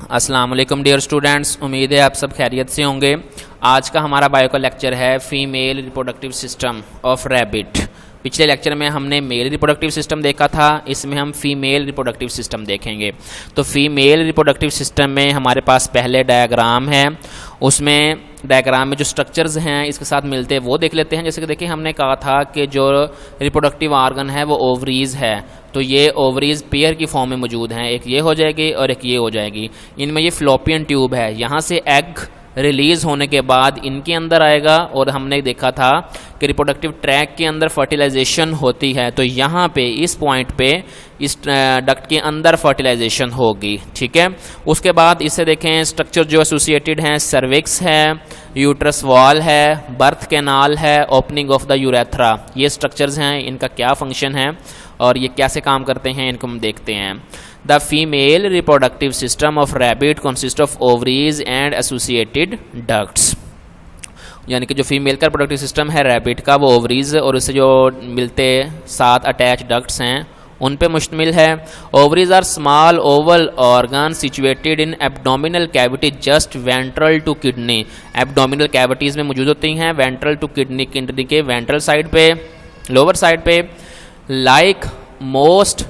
अस्सलाम वालेकुम dear students, उम्मीद है आप सब खैरियत से होंगे। आज का हमारा बायो का लेक्चर है female reproductive system of rabbit. पिछले लेक्चर में हमने मेल रिप्रोडक्टिव सिस्टम देखा था, इसमें हम फीमेल रिप्रोडक्टिव सिस्टम देखेंगे। तो फीमेल रिप्रोडक्टिव सिस्टम में हमारे पास पहले डायग्राम है, उसमें डायग्राम में जो स्ट्रक्चर्स हैं इसके साथ मिलते हैं वो देख लेते हैं। जैसे कि देखिए हमने कहा था कि जो रिप्रोडक्टिव ऑर्गन है वो ओवरीज है, तो ये ओवरीज पेयर की फॉर्म में मौजूद हैं, एक ये हो जाएगी और एक ये हो जाएगी। इनमें ये फ्लोपियन ट्यूब है, यहाँ से एग रिलीज़ होने के बाद इनके अंदर आएगा और हमने देखा था कि रिप्रोडक्टिव ट्रैक के अंदर फर्टिलाइजेशन होती है, तो यहाँ पे इस पॉइंट पे इस डक्ट के अंदर फर्टिलाइजेशन होगी। ठीक है, उसके बाद इसे देखें स्ट्रक्चर जो एसोसिएटेड हैं, सर्विक्स है, यूट्रस वॉल है, बर्थ कैनाल है, ओपनिंग ऑफ द यूरेथ्रा। ये स्ट्रक्चर्स हैं, इनका क्या फंक्शन है और ये कैसे काम करते हैं इनको हम देखते हैं। The female reproductive system of rabbit consist of ovaries and associated ducts. यानी कि जो फीमेल का रिप्रोडक्टिव सिस्टम है रैबिट का वो ओवरीज और उससे जो मिलते साथ अटैच डक्ट्स हैं उन पे मुश्तमिल है। Ovaries are small oval organ situated in abdominal cavity just ventral to kidney. Abdominal cavities में मौजूद होती हैं, वेंट्रल टू किडनी, किडनी के वेंट्रल साइड पे, लोअर साइड पे। Like most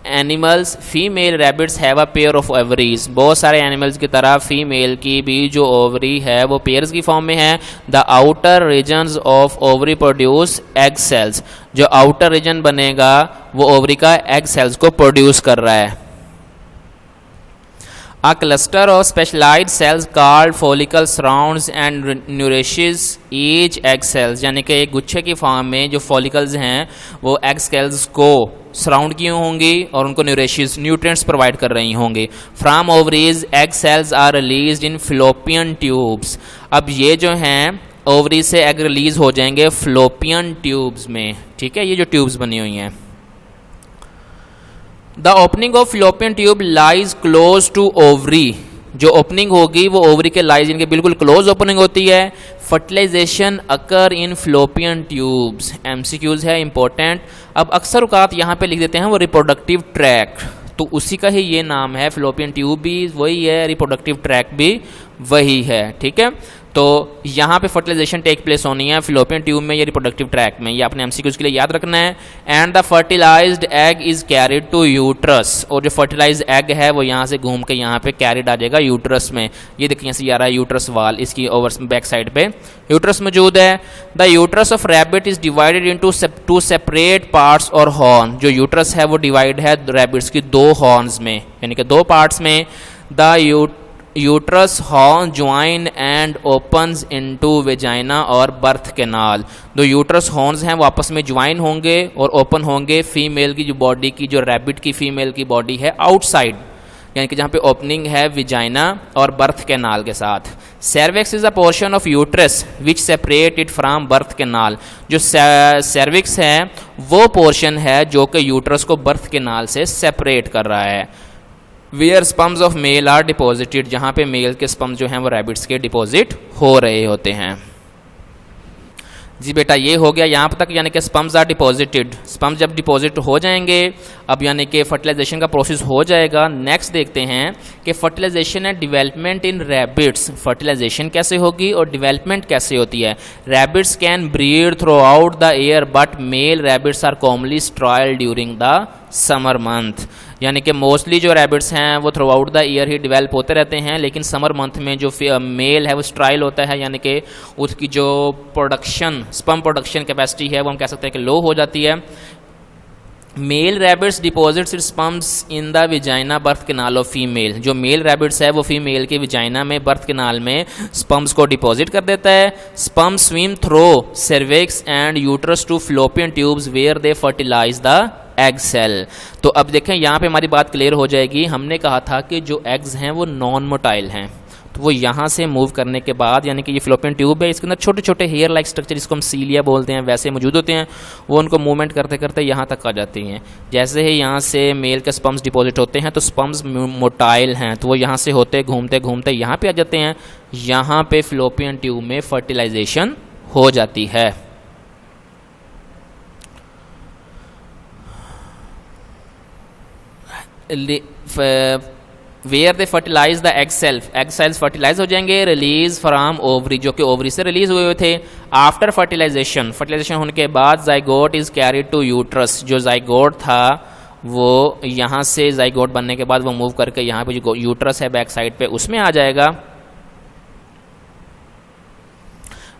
animals female rabbits have a pair of ovaries. बहुत सारे animals की तरह फीमेल की भी जो ओवरी है वो पेयर्स की फॉर्म में है। The outer regions of ovary produce egg cells. जो आउटर रीजन बनेगा वो ओवरी का एग सेल्स को प्रोड्यूस कर रहा है। A cluster of specialized cells called follicle surrounds and nourishes each egg cells। यानी कि एक गुच्छे की फॉर्म में जो फॉलिकल्स हैं वो एग सेल्स को सराउंड की होंगी और उनको न्यूरिशेस न्यूट्रिएंट्स प्रोवाइड कर रही होंगी। From ovaries egg cells are released in fallopian tubes. अब ये जो हैं ओवरी से एग रिलीज हो जाएंगे फ्लोपियन ट्यूब्स में। ठीक है, ये जो ट्यूब्स बनी हुई हैं। The opening of fallopian tube lies close to ovary. जो ओपनिंग होगी वो ओवरी के लाइज इनके बिल्कुल क्लोज ओपनिंग होती है। फर्टिलाइजेशन अकर इन फ्लोपियन ट्यूब्स। एमसीक्यूज है इंपॉर्टेंट। अब अक्सर औकात यहाँ पे लिख देते हैं वो रिप्रोडक्टिव ट्रैक, तो उसी का ही ये नाम है। फ्लोपियन ट्यूब भी वही है, रिप्रोडक्टिव ट्रैक भी वही है। ठीक है, तो यहाँ पे फर्टिलाइजेशन टेक प्लेस होनी है फ्लोपियन ट्यूब में या रिप्रोडक्टिव ट्रैक में, ये आपने एमसीक्यूज के लिए याद रखना है। And the fertilised egg is carried to uterus. और जो फर्टिलाइज्ड एग है वो यहाँ से घूम के यहाँ पे कैरिड आ जाएगा यूट्रस में। ये देखिए यहाँ से आ रहा है यूट्रस वाल, इसकी ओवर बैक साइड पे यूट्रस मौजूद है। The uterus of rabbit is divided into two separate parts और हॉर्न। जो यूट्रस है वो डिवाइड है रैबिट्स की दो हॉर्न्स में, यानी कि दो पार्ट्स में। The uterus horn join and opens into vagina और बर्थ कैनाल। दो यूट्रस हॉर्न्स हैं वो आपस में ज्वाइन होंगे और ओपन होंगे फीमेल की जो बॉडी की, जो रैबिट की फीमेल की बॉडी है आउटसाइड, यानी कि जहाँ पे ओपनिंग है विजाइना और बर्थ कैनाल के साथ। Cervix is a portion of uterus which separate it from birth canal. जो सर्विक्स है वो पोर्शन है जो कि यूट्रस को बर्थ कैनाल से सेपरेट कर रहा है। Where sperms of male are deposited. जहाँ पे मेल के स्पम्स जो हैं वो रैबिट्स के डिपॉजिट हो रहे होते हैं। जी बेटा ये हो गया यहाँ तक, यानी कि स्पम्स आर डिपॉजिटेड। स्पम्स जब डिपॉजिट हो जाएंगे अब यानी कि फर्टिलाइजेशन का प्रोसेस हो जाएगा। नेक्स्ट देखते हैं कि fertilization and development in rabbits. Fertilization कैसे होगी और डेवलपमेंट कैसे होती है। Rabbits can breed throughout the year but male rabbits are commonly sterile during the summer month. यानी कि मोस्टली जो रैबिट्स हैं वो थ्रू आउट द ईयर ही डेवलप होते रहते हैं, लेकिन समर मंथ में जो मेल है वो स्ट्राइल होता है, यानी कि उसकी जो प्रोडक्शन स्पर्म प्रोडक्शन कैपेसिटी है वो हम कह सकते हैं कि लो हो जाती है। Male rabbits deposits its sperms in the vagina birth canal of female. जो मेल रैबिट्स है वो फीमेल के विजाइना में बर्थ कैनाल में स्पर्म्स को डिपॉजिट कर देता है। Sperm swim through cervix and uterus to fallopian tubes where they fertilise the egg cell. तो अब देखें यहाँ पे हमारी बात क्लियर हो जाएगी। हमने कहा था कि जो एग्स हैं वो नॉन मोटाइल हैं, तो वो यहाँ से मूव करने के बाद, यानी कि ये फ्लोपियन ट्यूब है, इसके अंदर छोटे छोटे हेयर लाइक स्ट्रक्चर जिसको हम सीलिया बोलते हैं वैसे मौजूद होते हैं, वो उनको मूवमेंट करते करते यहाँ तक आ जाती हैं। जैसे ही यहाँ से मेल के स्पर्म्स डिपॉजिट होते हैं तो स्पर्म्स मोटाइल हैं, तो वो यहाँ से होते घूमते घूमते यहाँ पे आ जाते हैं। यहाँ पे फ्लोपियन ट्यूब में फर्टिलाइजेशन हो जाती है। Where they fertilise the egg cells fertilise हो जाएंगे, रिलीज फ्रॉम ओवरी, जो कि ओवरी से रिलीज हुए थे। आफ्टर फर्टिलाइजेशन होने के बाद zygote is carried to uterus, जो जाइगोट था वो यहाँ से जाइगोट बनने के बाद वो मूव करके यहाँ पे जो यूट्रस है बैक साइड पे उसमें आ जाएगा।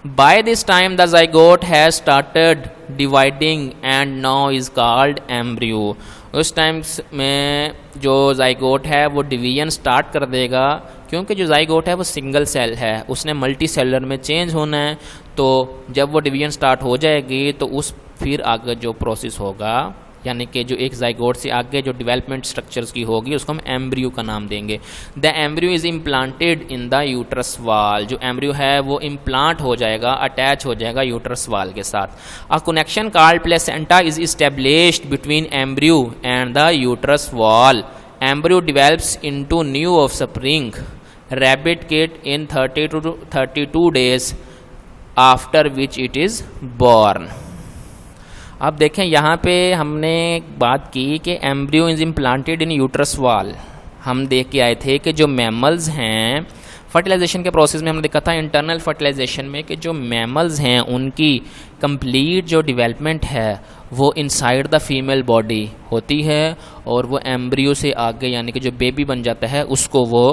By this time the zygote has started dividing and now is called embryo. उस टाइम में जो जाइगोट है वो डिवीजन स्टार्ट कर देगा, क्योंकि जो जाइगोट है वो सिंगल सेल है, उसने मल्टी सेलर में चेंज होना है। तो जब वो डिवीजन स्टार्ट हो जाएगी तो उस फिर आगे जो प्रोसेस होगा, यानी कि जो एक जाइगोट से आगे जो डेवलपमेंट स्ट्रक्चर्स की होगी उसको हम एम्ब्रियो का नाम देंगे। The embryo is implanted in the uterus वाल, जो एम्ब्रियो है वो इम्प्लांट हो जाएगा, अटैच हो जाएगा यूट्रस वाल के साथ। A connection called placenta is established between embryo and the uterus wall. Embryo develops into new offspring rabbit kid in 30 to 32 days after which it is born. अब देखें यहाँ पे हमने बात की कि embryo is implanted in uterus wall. हम देख के आए थे कि जो मैमल्स हैं फर्टिलाइजेशन के प्रोसेस में हमने देखा था इंटरनल फर्टिलाइजेशन में कि जो मैमल्स हैं उनकी कंप्लीट जो डेवलपमेंट है वो इनसाइड द फीमेल बॉडी होती है, और वो एम्ब्रियो से आगे यानी कि जो बेबी बन जाता है उसको वो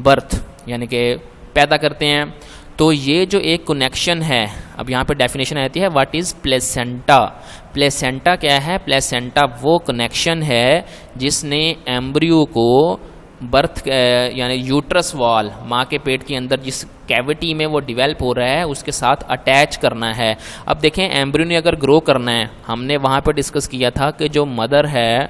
बर्थ यानी कि पैदा करते हैं। तो ये जो एक कनेक्शन है, अब यहाँ पे डेफिनेशन आती है व्हाट इज़ प्लेसेंटा। प्लेसेंटा क्या है? प्लेसेंटा वो कनेक्शन है जिसने एम्ब्रियो को बर्थ यानी यूट्रस वॉल, माँ के पेट के अंदर जिस कैविटी में वो डिवेल्प हो रहा है उसके साथ अटैच करना है। अब देखें एम्ब्रियो ने अगर ग्रो करना है, हमने वहाँ पे डिस्कस किया था कि जो मदर है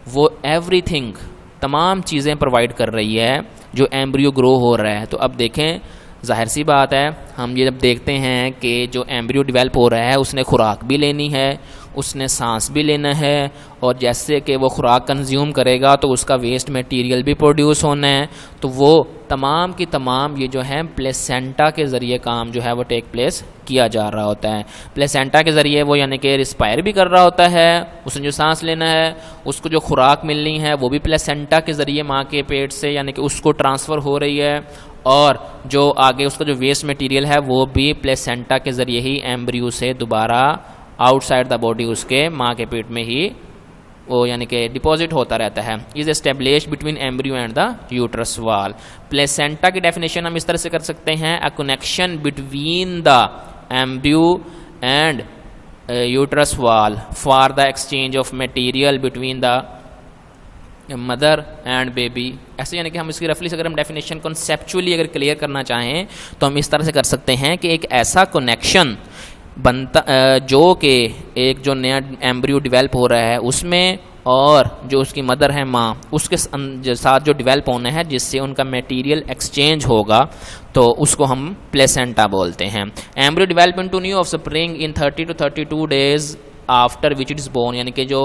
वो एवरीथिंग तमाम चीज़ें प्रोवाइड कर रही है जो एम्ब्रियो ग्रो हो रहा है। तो अब देखें जाहिर सी बात है, हम ये जब देखते हैं कि जो एम्ब्रियो डेवलप हो रहा है उसने खुराक भी लेनी है, उसने सांस भी लेना है, और जैसे कि वो खुराक कंज्यूम करेगा तो उसका वेस्ट मटेरियल भी प्रोड्यूस होना है। तो वो तमाम की तमाम ये जो है प्लेसेंटा के ज़रिए काम जो है वो टेक प्लेस किया जा रहा होता है। प्लेसेंटा के ज़रिए वो यानी कि रिस्पायर भी कर रहा होता है, उसने जो सांस लेना है, उसको जो खुराक मिलनी है वो भी प्लेसेंटा के ज़रिए माँ के पेट से यानी कि उसको ट्रांसफ़र हो रही है, और जो आगे उसका जो वेस्ट मटेरियल है वो भी प्लेसेंटा के ज़रिए ही एम्ब्रियो से दोबारा आउटसाइड द बॉडी उसके माँ के पेट में ही वो यानी कि डिपॉजिट होता रहता है। Is established between embryo and the uterus wall. Placenta की डेफिनेशन हम इस तरह से कर सकते हैं, a connection between the embryo and uterus wall for the exchange of material between the mother and baby. ऐसे यानी कि हम इसकी रफली से अगर हम डेफिनेशन कॉन्सेप्चुअली अगर क्लियर करना चाहें तो हम इस तरह से कर सकते हैं कि एक ऐसा कनेक्शन बनता जो कि एक जो नया एम्ब्रियो डेवलप हो रहा है उसमें, और जो उसकी मदर है माँ उसके साथ जो डेवलप होना है जिससे उनका मटेरियल एक्सचेंज होगा, तो उसको हम प्लेसेंटा बोलते हैं। Embryo development to new offspring in 30 to 32 days after which it is born, यानी कि जो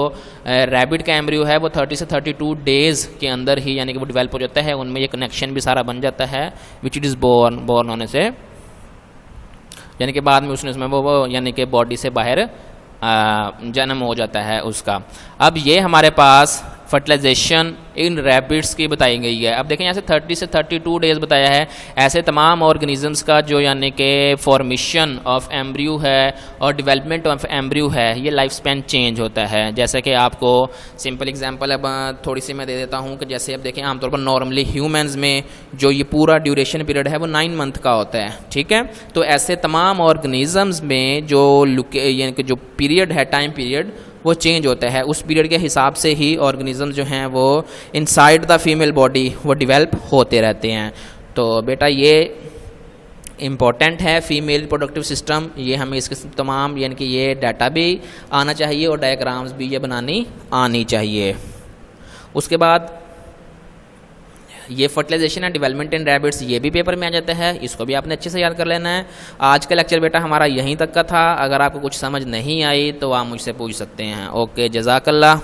रैबिट का एम्ब्रियो है वो 30 से 32 डेज़ के अंदर ही यानी कि वो डेवलप हो जाता है, उनमें ये कनेक्शन भी सारा बन जाता है विच इट इज़ बोर्न होने से, यानी कि बाद में उसने वो यानी कि बॉडी से बाहर जन्म हो जाता है उसका। अब ये हमारे पास फर्टिलाइजेशन इन रैबिट्स की बताई गई है। अब देखें यहाँ से 30 से 32 डेज़ बताया है। ऐसे तमाम ऑर्गेनिजम्स का जो यानी कि फॉर्मेशन ऑफ एम्ब्रियो है और डेवलपमेंट ऑफ एम्ब्रियो है ये लाइफ स्पैन चेंज होता है। जैसे कि आपको सिंपल एग्जांपल अब थोड़ी सी मैं दे देता हूँ कि जैसे अब देखें आमतौर पर नॉर्मली ह्यूमंस में जो ये पूरा ड्यूरेशन पीरियड है वो 9 मंथ का होता है, ठीक है। तो ऐसे तमाम ऑर्गेनिजम्स में जो यानी कि जो पीरियड है, टाइम पीरियड, वो चेंज होता है। उस पीरियड के हिसाब से ही ऑर्गेनिज्म जो हैं वो इनसाइड द फीमेल बॉडी वो डेवलप होते रहते हैं। तो बेटा ये इम्पॉर्टेंट है फीमेल रिप्रोडक्टिव सिस्टम, ये हमें इसके तमाम यानी कि ये डाटा भी आना चाहिए और डायग्राम्स भी ये बनानी आनी चाहिए। उसके बाद ये fertilisation and development in rabbits ये भी पेपर में आ जाता है, इसको भी आपने अच्छे से याद कर लेना है। आज का लेक्चर बेटा हमारा यहीं तक का था। अगर आपको कुछ समझ नहीं आई तो आप मुझसे पूछ सकते हैं। ओके, जज़ाकल्लाह।